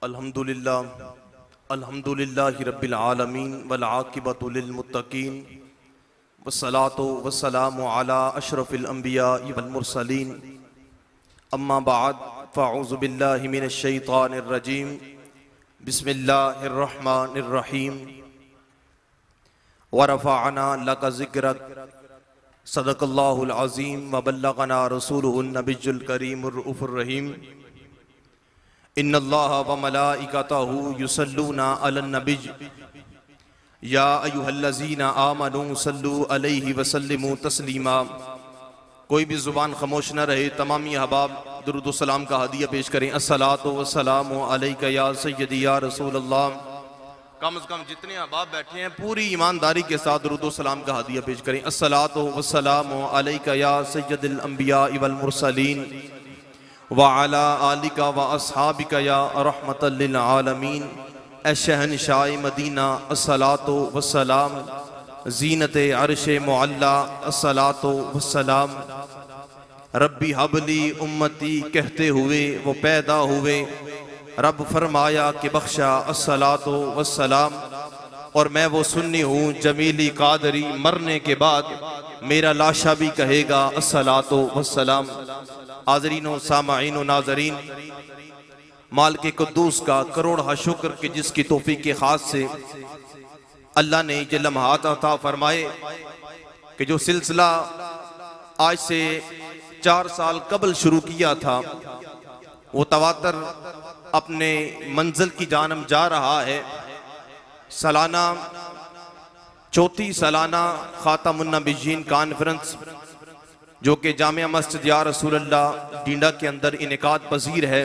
अल्हम्दुलिल्लाह अल्हम्दुलिल्लाहि रब्बिल आलमीन वल आक़िबतु लिल मुत्तक़ीन वस्सलातु वस्सलामु अला अशरफिल अंबिया वल मुरसलीन अम्मा बाद फ़अऊज़ु बिल्लाहि मिनश शैतानिर रजीम बिस्मिल्लाहिर रहमानिर रहीम व रफ़अना लका ज़िक्रक सदक़ल्लाहुल अज़ीम व बल्लग़ना रसूलुहुन नबियुल करीमुर रऊफ़ुर रहीम इन्नल्लाह व मलाइकतहु युसल्लूना अलन नबिय्य या अय्युहल्लज़ीना आमनू सल्लू अलैहि व सल्लिमू तस्लीमा। कोई भी ज़ुबान खामोश न रहे, तमामी अहबाब दुरूद व सलाम का हदिया पेश करें। अस्सलातु वस्सलामु अलैका या सय्यदी या रसूलल्लाह। कम से कम जितने अहबाब बैठे हैं पूरी ईमानदारी के साथ दुरूद व सलाम का हदिया पेश करें। अस्सलातु वस्सलामु अलैका या सय्यदुल अंबिया वल मुरसलीन व अला आलिका व अस्हाबिका या रहमतल लिल आलमीन। ए शहंशाह मदीना अस्सलातु वस्सलाम, ज़ीनते अर्शे मुअल्ला अस्सलातु वस्सलाम। रब्बी हबली उम्मती कहते हुए वो पैदा हुए, रब फरमाया कि बख्शा अस्सलातु वस्सलाम। और मैं वो सुन्नी हूँ जमीली कादरी, मरने के बाद मेरा लाशा भी कहेगा अस्सलातु वस्सलाम। हाज़रीन सामाईन नाज़रीन, मालिक कुद्दूस का करोड़ शुक्र कि जिसकी तौफीक के खास से अल्लाह ने ये लम्हात अता फरमाए कि जो सिलसिला आज से 4 साल कबल शुरू किया था वो तवातर अपने मंजिल की जानब जा रहा है। सालाना चौथी सालाना खातमुन नबिय्यीन कॉन्फ्रेंस जो कि जामिया मस्जिद या रसूलल्लाह डींडा के अंदर इनेकाद पजीर है।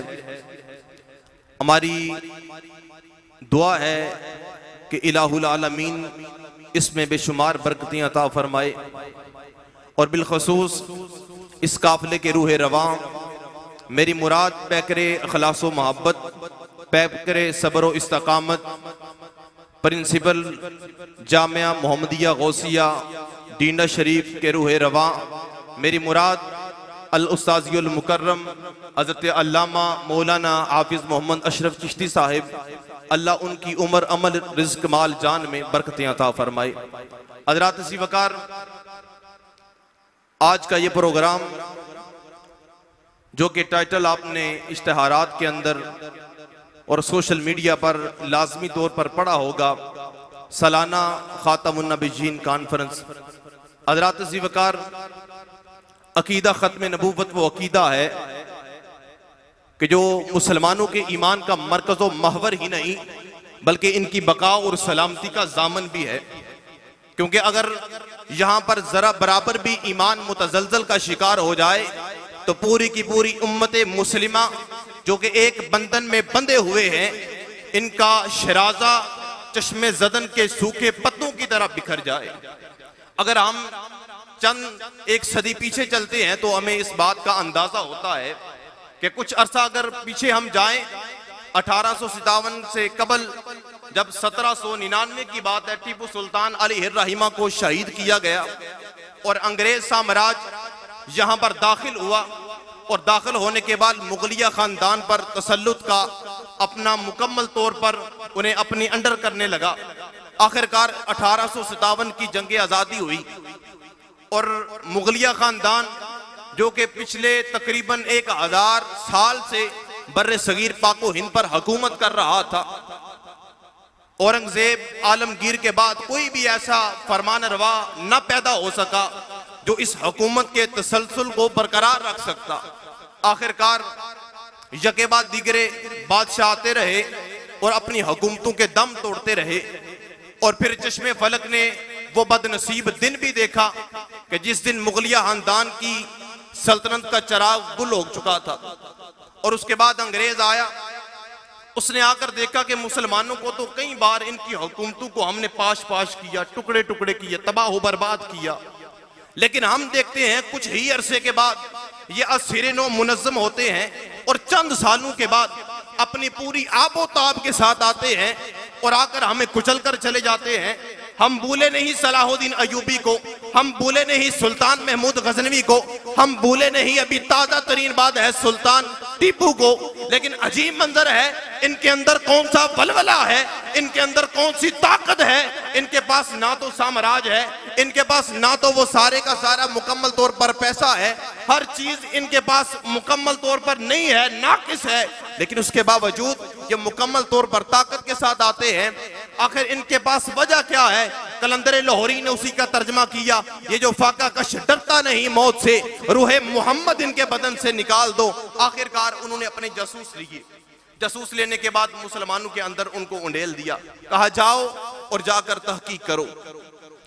हमारी दुआ है कि इलाहुल आलमीन इसमें बेशुमार बरकतें अता फरमाए और बिलखसूस इस काफिले के रूह रवां मेरी मुराद पैकरे अखलास व मोहब्बत, पैकरे सब्र व इस्तकामत, प्रिंसिपल जामिया मोहम्मदिया गौसिया डींडा शरीफ के रूह रवां मेरी मुराद अल उस्ताज़ियुल मुकर्रम हज़रत अल्लामा मौलाना हाफिज़ मोहम्मद अशरफ चिश्ती साहिब, अल्लाह उनकी उम्र अमल रिज़्क़ माल जान में बरकतें अता फरमाए। हज़रात सी वकार, आज का ये प्रोग्राम जो कि टाइटल आपने इश्तिहारात के अंदर और सोशल मीडिया पर लाजमी तौर पर पढ़ा होगा, सालाना खातमुन नबिय्यीन कॉन्फ्रेंस। हज़रात सी वकार, अकीदा ख़त्म नबूवत वो अकीदा है कि जो मुसलमानों के ईमान का मरकज़ व महवर ही नहीं बल्कि इनकी बका और सलामती का जामन भी है। क्योंकि अगर यहाँ पर ज़रा बराबर भी ईमान मुतज़लज़ल का शिकार हो जाए तो पूरी की पूरी उम्मत मुस्लिमा जो कि एक बंधन में बंधे हुए हैं, इनका शराजा चश्मे ज़दन के सूखे पत्तों की तरह बिखर जाए। अगर हम चंद एक सदी पीछे चलते हैं तो हमें इस बात का अंदाजा होता है कि कुछ अरसा अगर पीछे हम जाएं, 1857 से कबल जब 1799 की बात है, टीपू सुल्तान अलैहिर रहमा को शहीद किया गया और अंग्रेज साम्राज्य यहाँ पर दाखिल हुआ और दाखिल होने के बाद मुगलिया खानदान पर तसल्लुत का अपना मुकम्मल तौर पर उन्हें अपनी अंडर करने लगा। आखिरकार 1857 की जंग आज़ादी हुई और मुगलिया खानदान जो कि पिछले तकरीबन 1000 साल से बर्रे सगीर पाको हिंद पर हुकूमत कर रहा था, औरंगजेब आलमगीर के बाद कोई भी ऐसा फरमान रवा न पैदा हो सका जो इस हुकूमत के तसलसल को बरकरार रख सकता। आखिरकार यके बाद दीगरे बादशाह आते रहे और अपनी हुकूमतों के दम तोड़ते रहे और फिर चश्मे फलक ने वो बदनसीब दिन भी देखा कि जिस दिन मुगलिया खानदान की सल्तनत का चराग गुल हो चुका था। और उसके बाद अंग्रेज आया, उसने आकर देखा कि मुसलमानों को तो कई बार इनकी हुकूमतों को हमने पाश पाश किया, टुकड़े टुकड़े किए, तबाह बर्बाद किया, लेकिन हम देखते हैं कुछ ही अरसे के बाद ये असिरनो मुनज़्ज़म होते हैं और चंद सालों के बाद अपनी पूरी आबोताब के साथ आते हैं और आकर हमें कुचल कर चले जाते हैं। हम भूले नहीं सलाहुद्दीन अयूबी को, हम भूले नहीं सुल्तान महमूद गजनवी को, हम भूले नहीं अभी ताजा तरीन बात है सुल्तान टीपू को। लेकिन अजीब मंजर है, इनके अंदर कौन सा वलवला है, इनके अंदर कौन सी ताकत है। इनके पास ना तो साम्राज्य है, इनके पास ना तो वो सारे का सारा मुकम्मल तौर पर पैसा है, हर चीज इनके पास मुकम्मल तौर पर नहीं है, नाकिस है। लेकिन उसके बावजूद ये मुकम्मल तौर पर ताकत के साथ आते हैं। आखिर इनके पास वजह क्या है? कलंदर लाहौरी ने उसी का तर्जमा किया, ये जो फाका कश डरता नहीं मौत से, रूहे मोहम्मद इनके बदन से निकाल दो। आखिरकार उन्होंने अपने जासूस लिए, जासूस लेने के बाद मुसलमानों के अंदर उनको उंडेल दिया, कहा जाओ और जाकर तहकीक करो,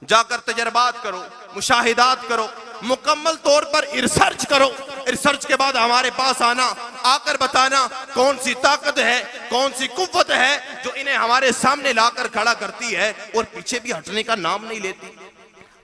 जाकर तजर्बात करो, मुशाहिदात करो, मुकम्मल तौर पर रिसर्च करो। रिसर्च के बाद हमारे पास आना, आकर बताना कौन सी ताकत है, कौन सी कुव्वत है जो इन्हें हमारे सामने लाकर खड़ा करती है और पीछे भी हटने का नाम नहीं लेती।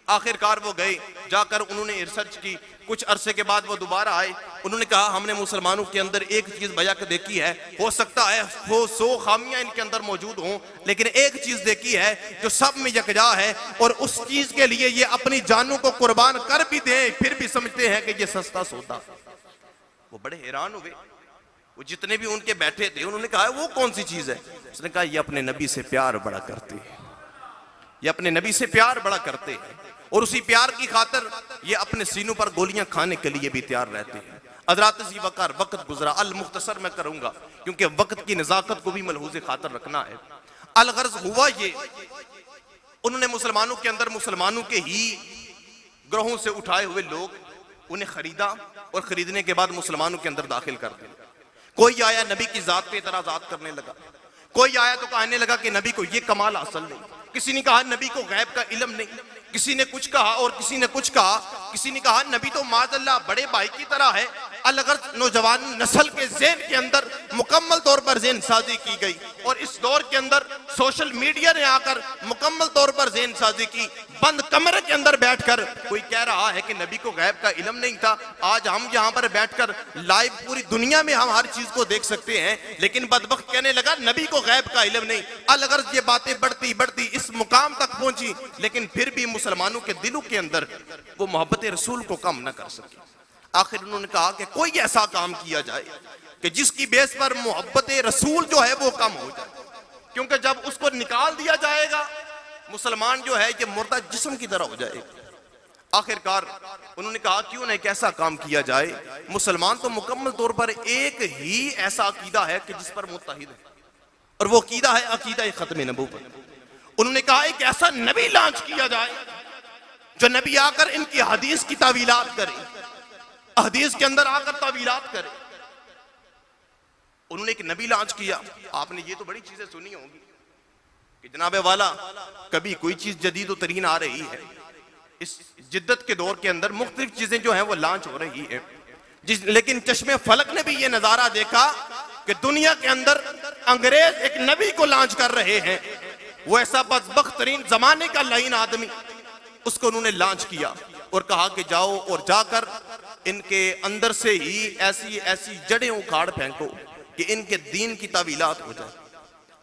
आखिरकार वो गए, जाकर उन्होंने रिसर्च की। कुछ अरसे के बाद वो दोबारा आए, उन्होंने कहा हमने मुसलमानों के अंदर एक चीज बजा कर देखी है, हो सकता है वो 100 खामियां इनके अंदर मौजूद हों, लेकिन एक चीज देखी है जो सब में यकजा है, और उस चीज के लिए ये अपनी जानों को कुर्बान कर भी दें फिर भी समझते हैं कि ये सस्ता सौदा। वो बड़े हैरान हुए, वो जितने भी उनके बैठे थे उन्होंने कहा वो कौन सी चीज है? उसने कहा ये अपने नबी से प्यार बड़ा करते हैं, ये अपने नबी से प्यार बड़ा करते हैं, और उसी प्यार की खातिर ये अपने सीनों पर गोलियां खाने के लिए भी तैयार रहते हैं। हज़रात जी वक़ार वक्त गुजरा, अल मुख्तसर मैं करूंगा क्योंकि वक्त की नज़ाकत को भी मलहूज़े खातिर रखना है। अल गर्ज हुआ ये, उन्होंने मुसलमानों के अंदर मुसलमानों के ही ग्रोहों से उठाए हुए लोग उन्हें खरीदा, और खरीदने के बाद मुसलमानों के अंदर दाखिल कर दिया। कोई आया नबी की जात पे एतराज़ात करने लगा, कोई आया तो कहने लगा कि नबी को ये कमाल हासिल नहीं, किसी ने कहा नबी को गैब का इल्म नहीं, किसी ने कुछ कहा और किसी ने कुछ कहा, किसी ने कहा नबी तो माज़अल्लाह बड़े भाई की तरह है। अलगर नौजवान नस्ल के ज़हन के अंदर मुकम्मल तौर पर ज़हन साजी की गई, और इस दौर के अंदर सोशल मीडिया ने आकर मुकम्मल तौर पर ज़हन साजी की। बंद कमरे के अंदर बैठकर कोई कह रहा है कि नबी को गैब का इल्म नहीं था। आज हम यहाँ पर बैठकर लाइव पूरी दुनिया में हम हर चीज को देख सकते हैं, लेकिन बदबख्त कहने लगा नबी को गैब का इल्म नहीं। अलगर ये बातें बढ़ती बढ़ती इस मुकाम तक पहुंची, लेकिन फिर भी मुसलमानों के दिलों के अंदर वो मोहब्बत रसूल को कम न कर सके। आखिर उन्होंने कहा कि कोई ऐसा काम किया जाए कि जिसकी बेस पर मोहब्बत रसूल जो है वो कम हो जाए, क्योंकि जब उसको निकाल दिया जाएगा मुसलमान जो है ये मुर्दा जिस्म की तरह हो जाएगा। आखिरकार उन्होंने कहा क्यों ना एक ऐसा काम किया जाए, मुसलमान तो मुकम्मल तौर पर एक ही ऐसा अकीदा है कि जिस पर मुत्तहिद है, और वो अकीदा है अकीदा खत्म नबूवत। उन्होंने कहा एक ऐसा नबी लॉन्च किया जाए जो नबी आकर इनकी हदीस की तावीलात करे, हदीस के अंदर आकर तावीलात करे। उन्होंने एक नबी लॉन्च किया। आपने ये तो बड़ी चीजें सुनी होंगी कि जनाबे वाला कभी कोई चीज जदीद तरीन आ रही है, इस जिद्दत के दौर के अंदर मुख्तलिफ चीजें जो हैं वो लॉन्च हो रही है। लेकिन चश्मे फलक ने भी ये नजारा देखा कि दुनिया के अंदर अंग्रेज एक नबी को लॉन्च कर रहे हैं, वो ऐसा बदबख्त तरीन जमाने का लाइन आदमी, उसको उन्होंने लॉन्च किया और कहा कि जाओ और जाकर इनके अंदर से ही ऐसी ऐसी जड़ें उखाड़ फेंको कि इनके दीन की तावीलात हो जाए।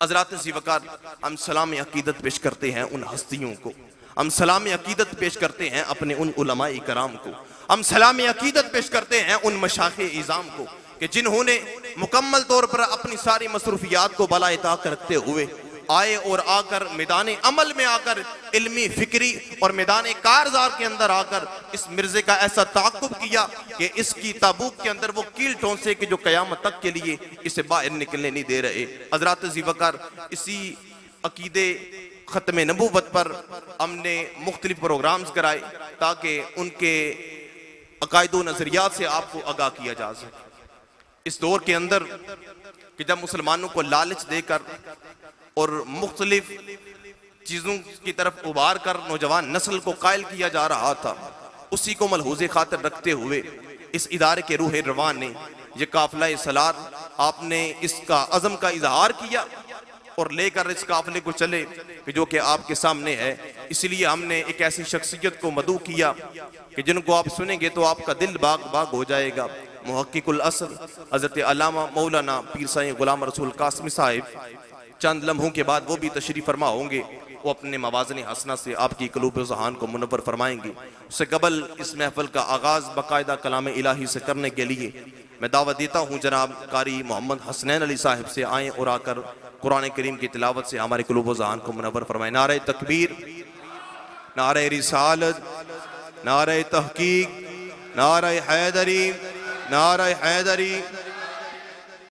हज़रात जी वक़ार, हम सलाम अकीदत पेश करते हैं उन हस्तियों को, हम सलाम अकीदत पेश करते हैं अपने उन उलमाए कराम को, हम सलाम अकीदत पेश करते हैं उन मशाइख़ इज़ाम को कि जिन्होंने मुकम्मल तौर पर अपनी सारी मसरूफियात को बलाए ताक रखते हुए आए और आकर मैदान अमल में आकर इल्मी फिक्री और मैदान कारजार के अंदर आकर इस मिर्जे का ऐसा ताक़ुब किया कि इसकी ताबूक के अंदर वो कील ठोंसे कि जो क़यामत तक के लिए इसे बाहर निकलने नहीं दे रहे। हज़रात जी वक़ार, इसी अकीदे ख़त्म नबूवत पर हमने मुख्तलिफ प्रोग्राम्स कराए ताकि उनके अकायद व नज़रियात से आपको आगाह किया जा सके। इस दौर के अंदर कि जब मुसलमानों को लालच देकर और मुख्तलिफ चीज़ों की तरफ उबार कर नौजवान नस्ल को कायल किया जा रहा था, उसी को मलहूज़े खातिर रखते हुए इस इदारे के रूह रवान ने ये काफिला सलार, आपने इसका अज़म का इजहार किया और लेकर इस काफिले को चले कि जो कि आपके सामने है। इसलिए हमने एक ऐसी शख्सियत को मदऊ किया कि जिनको आप सुनेंगे तो आपका दिल बाग बाग हो जाएगा। मुहक्किकुल असर हज़रत अल्लामा मौलाना पीर साईं गुलाम रसूल कासमी साहिब चंद लम्हों के बाद वो भी तशरीफ फरमा होंगे। वो अपने मवाज़न हसना से आपकी क़ुलूब ज़हान को मुनव्वर फरमाएंगी। उससे कबल इस महफ़िल का आगाज़ बाकायदा कलाम इलाही से करने के लिए मैं दावत देता हूँ जनाब कारी मोहम्मद हसनैन अली साहिब से आएँ और आकर कुरान करीम की तिलावत से हमारे क़ुलूब ज़हान को मुनव्वर फरमाएं। नारे तकबीर, नारे रिसालत, नारे तहकीक, नारे हैदरी, नारे हैदरी।